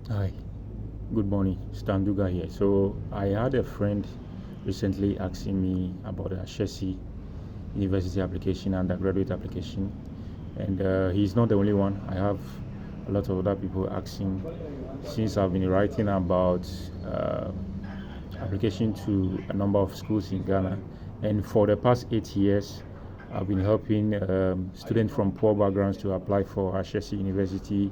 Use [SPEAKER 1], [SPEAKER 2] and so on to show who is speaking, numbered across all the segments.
[SPEAKER 1] Hi, good morning. Standuga here. So I had a friend recently asking me about the Ashesi university application, undergraduate application, and he's not the only one. I have a lot of other people asking since I've been writing about uh, application to a number of schools in Ghana, and for the past 8 years, I've been helping students from poor backgrounds to apply for Ashesi University,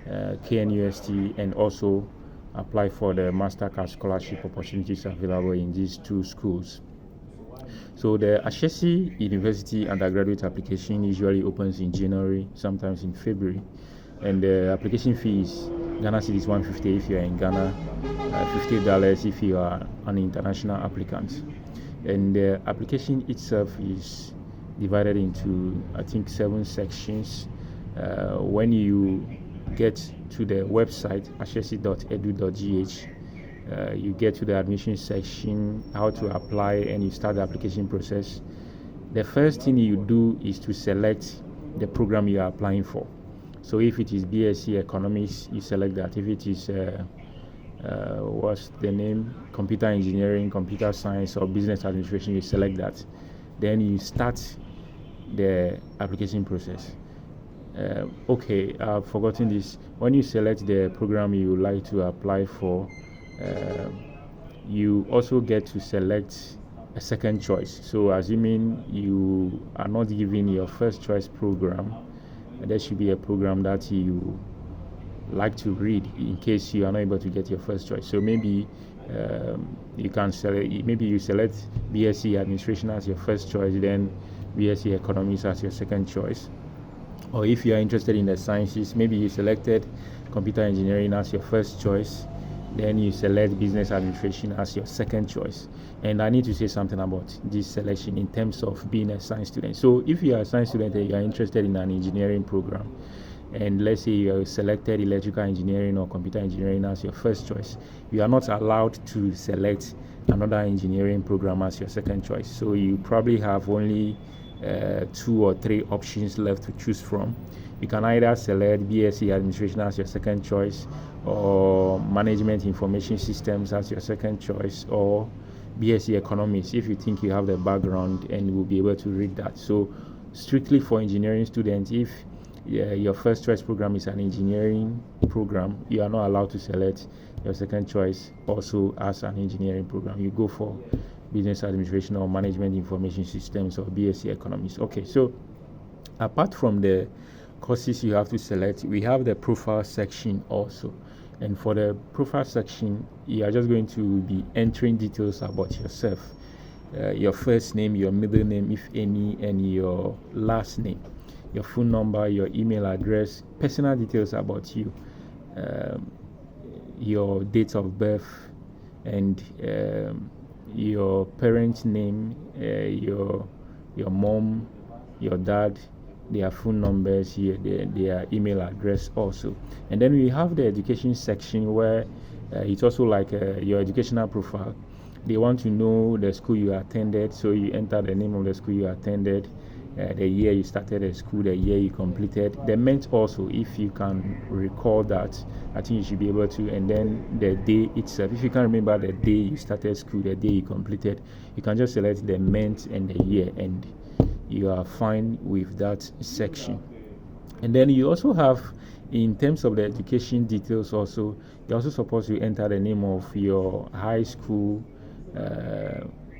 [SPEAKER 1] KNUST, and also apply for the Mastercard scholarship opportunities available in these two schools. So the Ashesi University undergraduate application usually opens in January, sometimes in February, and the application fee is Ghana cedis 150 if you are in Ghana, $50 if you are an international applicant. And the application itself is divided into, I think, 7 sections. When you get to the website ashesi.edu.gh, you get to the admission section, how to apply, and you start the application process. The first thing you do is to select the program you are applying for. So if it is BSc Economics, you select that. If it is what's the name, computer engineering, computer science, or business administration, you select that. Then you start the application process. Okay, I've forgotten this. When you select the program you would like to apply for, uh, you also get to select a second choice. So assuming you are not given your first choice program, there should be a program that you like to read in case you are not able to get your first choice. So maybe you can select, maybe you select BSc Administration as your first choice, then BSc Economics as your second choice. Or if you are interested in the sciences, maybe you selected computer engineering as your first choice, then you select business administration as your second choice. And I need to say something about this selection in terms of being a science student. So if you are a science student and you are interested in an engineering program, and let's say you have selected electrical engineering or computer engineering as your first choice, you are not allowed to select another engineering program as your second choice. So you probably have only 2 or 3 options left to choose from. You can either select BSc Administration as your second choice, or Management Information Systems as your second choice, or BSc Economics if you think you have the background and will be able to read that. So strictly for engineering students, if your first choice program is an engineering program, you are not allowed to select your second choice also as an engineering program. You go for business administration or management information systems or BSc economics. Okay, so apart from the courses you have to select, we have the profile section also. And for the profile section, you are just going to be entering details about yourself, your first name, your middle name, if any, and your last name, your phone number, your email address, personal details about you, um, your date of birth, and your parents' name, your mom, your dad, their phone numbers here, their email address also. And then we have the education section where it's also like your educational profile. They want to know the school you attended, so you enter the name of the school you attended, the year you started the school, the year you completed. The month also, if you can recall that, I think you should be able to. And then the day itself, if you can remember the day you started school, the day you completed, you can just select the month and the year, and you are fine with that section. And then you also have, in terms of the education details also, you're also supposed to enter the name of your high school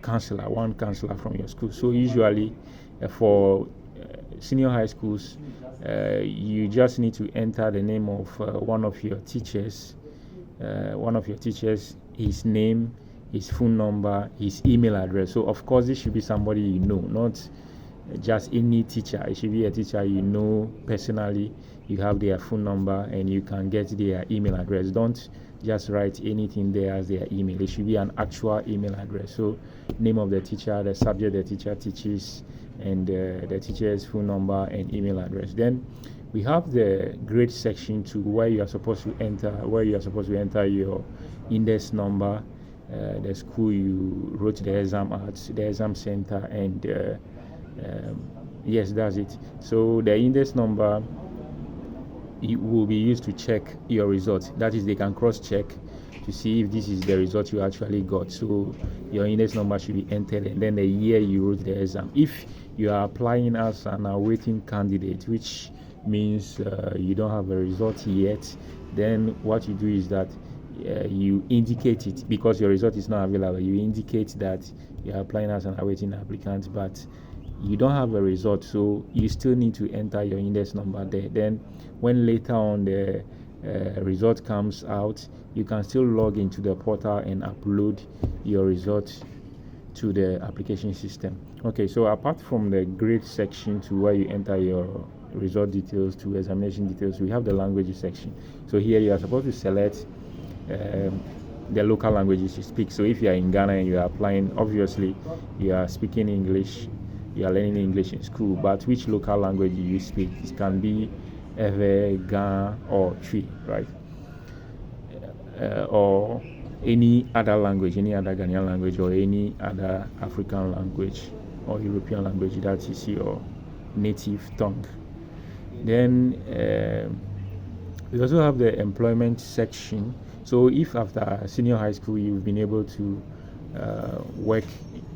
[SPEAKER 1] counselor, one counselor from your school. So usually for senior high schools, you just need to enter the name of one of your teachers, his name, his phone number, his email address. So of course this should be somebody you know, not just any teacher. It should be a teacher you know personally. You have their phone number and you can get their email address. Don't just write anything there as their email. It should be an actual email address. So name of the teacher, the subject the teacher teaches, and the teacher's phone number and email address. Then we have the grade section to where you are supposed to enter your index number, the school you wrote the exam at, the exam center, and yes, that's it. So the index number it will be used to check your results. That is, they can cross-check to see if this is the result you actually got. So your index number should be entered, and then the year you wrote the exam. If you are applying as an awaiting candidate, which means you don't have a result yet, then what you do is that you indicate it, because your result is not available. You indicate that you are applying as an awaiting applicant, but you don't have a result, so you still need to enter your index number there. Then when later on the result comes out, you can still log into the portal and upload your result to the application system. Okay, so apart from the grade section to where you enter your result details to examination details, we have the languages section. So here you are supposed to select the local languages you speak. So if you are in Ghana and you are applying, obviously you are speaking English, you are learning English in school, but which local language you speak? It can be Ewe, Ga, or Twi, right? Or any other language, any other Ghanaian language, or any other African language or European language that is your native tongue. Then we also have the employment section. So if after senior high school you've been able to work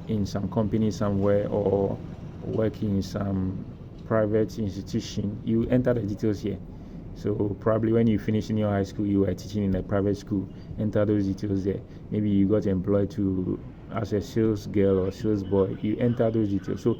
[SPEAKER 1] in some company somewhere, or work in some private institution, you enter the details here. So probably when you finish in your high school, you were teaching in a private school, enter those details there. Maybe you got employed as a sales girl or sales boy, you enter those details. So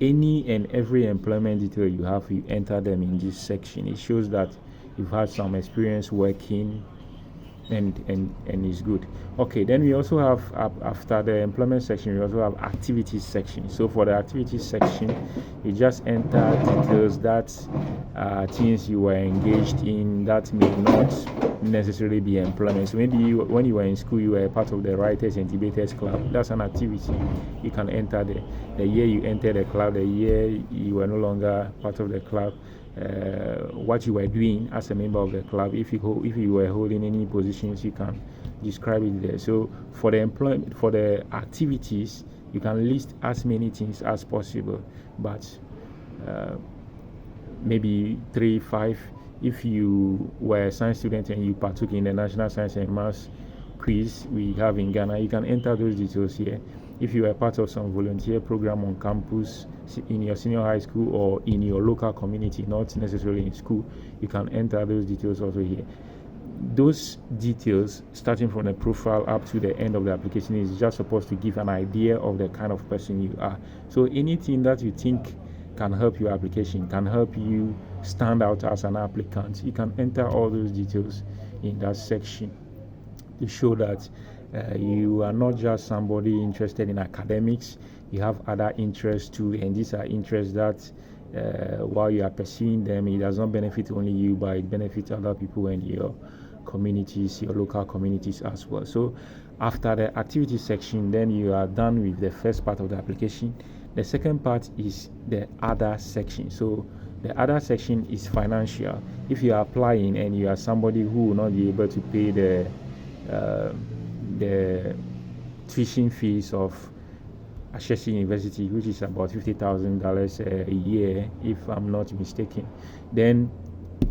[SPEAKER 1] any and every employment detail you have, you enter them in this section. It shows that you've had some experience working, and it's good. Okay, then we also have, after the employment section, we also have activities section. So for the activities section, you just enter details that things you were engaged in that may not necessarily be employment. So maybe when you were in school, you were part of the writers and debaters club. That's an activity. You can enter the year you entered the club, the year you were no longer part of the club, what you were doing as a member of the club. If you were holding any positions, you can describe it there. So for the activities, you can list as many things as possible, but maybe 3, 5. If you were a science student and you partook in the National Science and Maths quiz we have in Ghana, you can enter those details here. If you are part of some volunteer program on campus in your senior high school or in your local community, not necessarily in school, you can enter those details also here. Those details, starting from the profile up to the end of the application, is just supposed to give an idea of the kind of person you are. So anything that you think can help your application, can help you stand out as an applicant, you can enter all those details in that section to show that you are not just somebody interested in academics, you have other interests too, and these are interests that while you are pursuing them, it does not benefit only you, but it benefits other people and your communities, your local communities as well. So after the activity section, then you are done with the first part of the application. The second part is the other section. So the other section is financial. If you are applying and you are somebody who will not be able to pay the tuition fees of Ashesi University, which is about $50,000 a year, if I'm not mistaken, then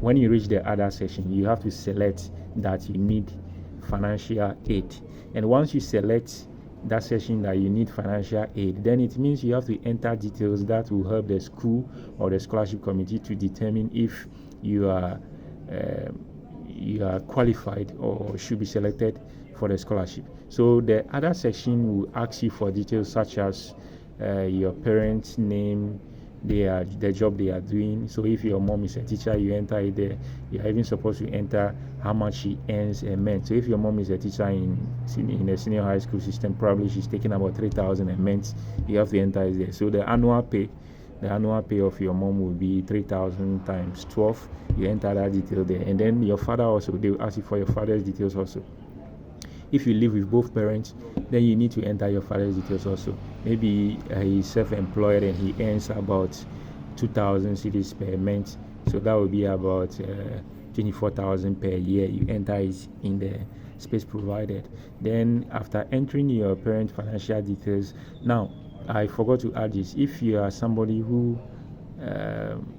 [SPEAKER 1] when you reach the other section, you have to select that you need financial aid. And once you select that section that you need financial aid, then it means you have to enter details that will help the school or the scholarship committee to determine if you are qualified or should be selected for the scholarship. So the other section will ask you for details such as your parents' name, the job they are doing. So if your mom is a teacher, you enter it there. You are even supposed to enter how much she earns a month. So if your mom is a teacher in the senior high school system, probably she's taking about 3,000 a month. You have to enter it there. So the annual pay of your mom will be 3,000 times 12. You enter that detail there, and then your father also, they will ask you for your father's details also. If you live with both parents, then you need to enter your father's details also. Maybe he's self-employed and he earns about 2,000 cedis per month, so that will be about 24,000 per year. You enter it in the space provided. Then after entering your parent financial details, now I forgot to add this: if you are somebody who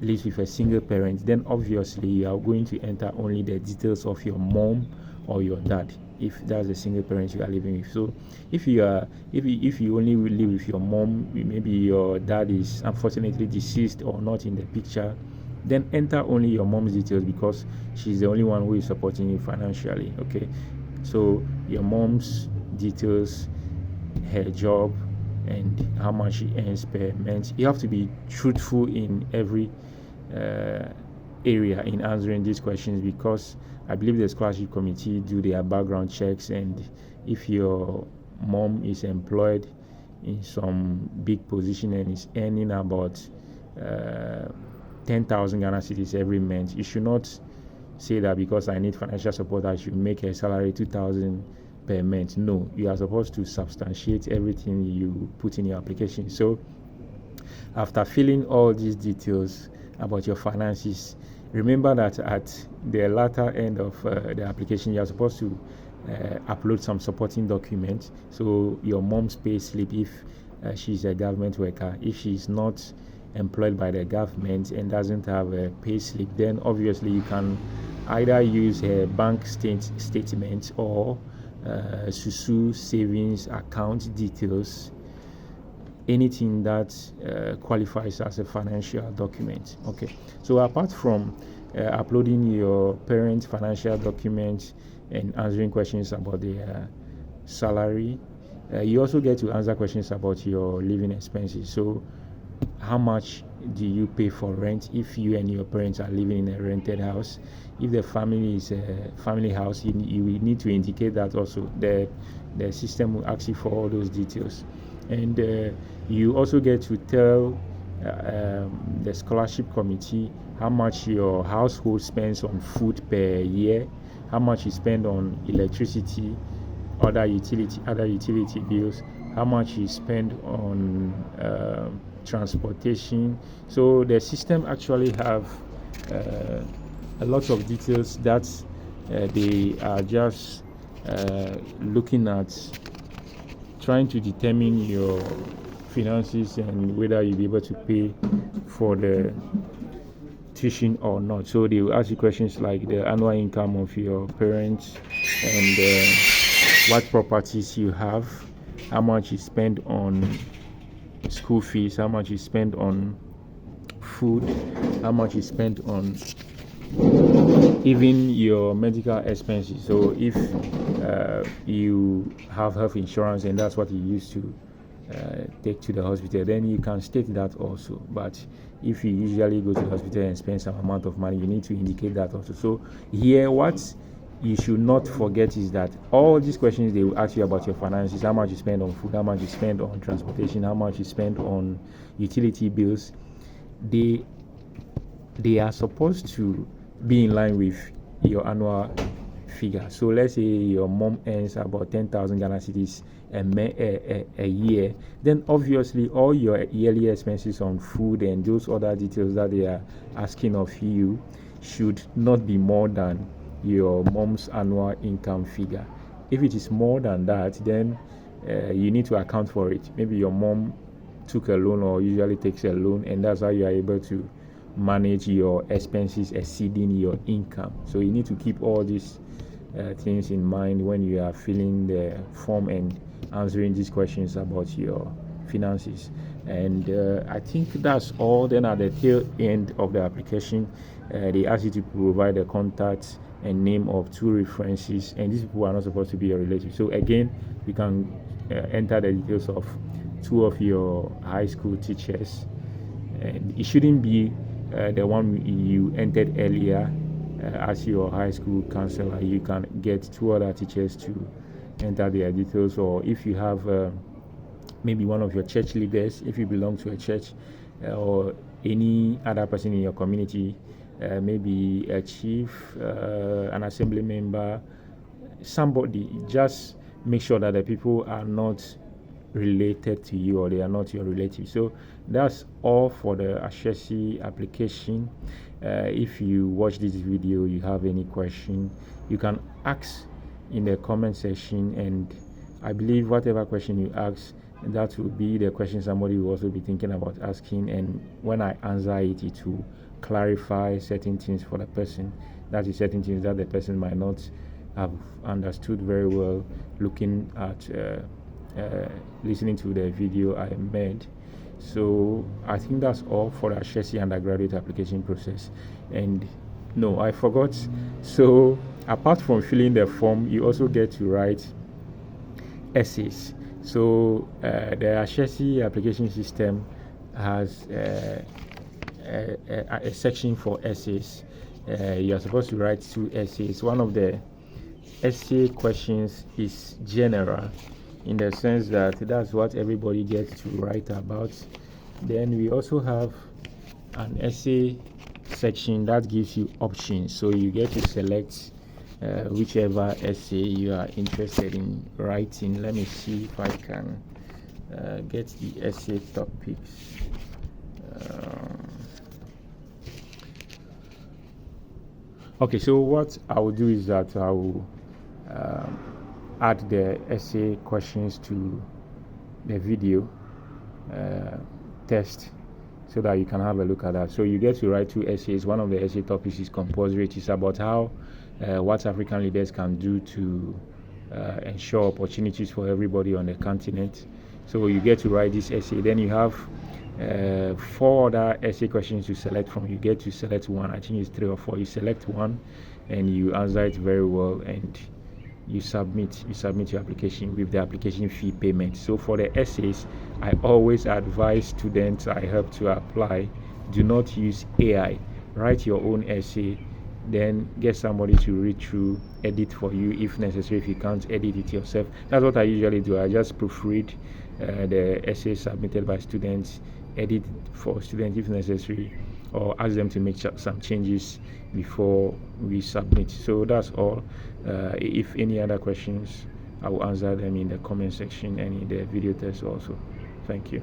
[SPEAKER 1] lives with a single parent, then obviously you are going to enter only the details of your mom or your dad, if that's a single parent you are living with. So if you only live with your mom, maybe your dad is unfortunately deceased or not in the picture, then enter only your mom's details, because she's the only one who is supporting you financially. Okay, so your mom's details, her job, and how much she earns per month. You have to be truthful in every area in answering these questions, because I believe the scholarship committee do their background checks, and if your mom is employed in some big position and is earning about 10,000 Ghana cedis every month, you should not say that because I need financial support I should make a salary 2,000 per month. No, you are supposed to substantiate everything you put in your application. So after filling all these details about your finances, remember that at the latter end of the application, you are supposed to upload some supporting documents. So your mom's pay slip, if she's a government worker. If she's not employed by the government and doesn't have a pay slip, then obviously you can either use her bank statement or Susu savings account details, anything that qualifies as a financial document. Okay, so apart from uploading your parents' financial documents and answering questions about their salary, you also get to answer questions about your living expenses. So how much do you pay for rent if you and your parents are living in a rented house? If the family is a family house, you will need to indicate that also. The system will ask you for all those details. And you also get to tell the scholarship committee how much your household spends on food per year, how much you spend on electricity, other utility bills, how much you spend on transportation. So the system actually have a lot of details that they are just looking at, trying to determine your finances and whether you'll be able to pay for the tuition or not. So they will ask you questions like the annual income of your parents and what properties you have, how much you spend on school fees, how much you spend on food, how much you spend on even your medical expenses. So if you have health insurance and that's what you use to take to the hospital, then you can state that also. But if you usually go to the hospital and spend some amount of money, you need to indicate that also. So here, what you should not forget is that all these questions, they will ask you about your finances, how much you spend on food, how much you spend on transportation, how much you spend on utility bills. They are supposed to be in line with your annual figure. So let's say your mom earns about 10,000 Ghana cedis a year, then obviously all your yearly expenses on food and those other details that they are asking of you should not be more than your mom's annual income figure. If it is more than that, then you need to account for it. Maybe your mom took a loan or usually takes a loan, and that's how you are able to manage your expenses exceeding your income. So you need to keep all these things in mind when you are filling the form and answering these questions about your finances. And I think that's all. Then at the tail end of the application, they ask you to provide the contact and name of 2 references, and these people are not supposed to be your relatives. So again, you can enter the details of 2 of your high school teachers, and it shouldn't be the one you entered earlier as your high school counselor. You can get 2 other teachers to enter their details, or if you have maybe one of your church leaders, if you belong to a church, or any other person in your community, maybe a chief, an assembly member, somebody. Just make sure that the people are not related to you or they are not your relatives. So that's all for the Ashesi application. If you watch this video, you have any question, you can ask in the comment section, and I believe whatever question you ask, That will be the question somebody will also be thinking about asking, and when I answer it, it will clarify certain things for the person. That is certain things that the person might not have understood very well looking at listening to the video I made. So I think that's all for the Ashesi undergraduate application process. And no, I forgot. So apart from filling the form, you also get to write essays. So the Ashesi application system has a section for essays. You are supposed to write 2 essays. One of the essay questions is general, in the sense that that's what everybody gets to write about. Then we also have an essay section that gives you options, so you get to select whichever essay you are interested in writing. Let me see if I can get the essay topics. Okay, so what I will do is that I will add the essay questions to the video test, so that you can have a look at that. So you get to write 2 essays. One of the essay topics is compulsory. It is about how what African leaders can do to ensure opportunities for everybody on the continent. So you get to write this essay. Then you have 4 other essay questions to select from. You get to select one. I think it's 3 or 4. You select one and you answer it very well, and you submit your application with the application fee payment. So for the essays, I always advise students I help to apply, do not use AI. Write your own essay, then get somebody to read through, edit for you if necessary. If you can't edit it yourself, that's what I usually do. I just proofread the essay submitted by students, edit for students if necessary, or ask them to make some changes before we submit. So that's all. If any other questions, I will answer them in the comment section and in the video test also. Thank you.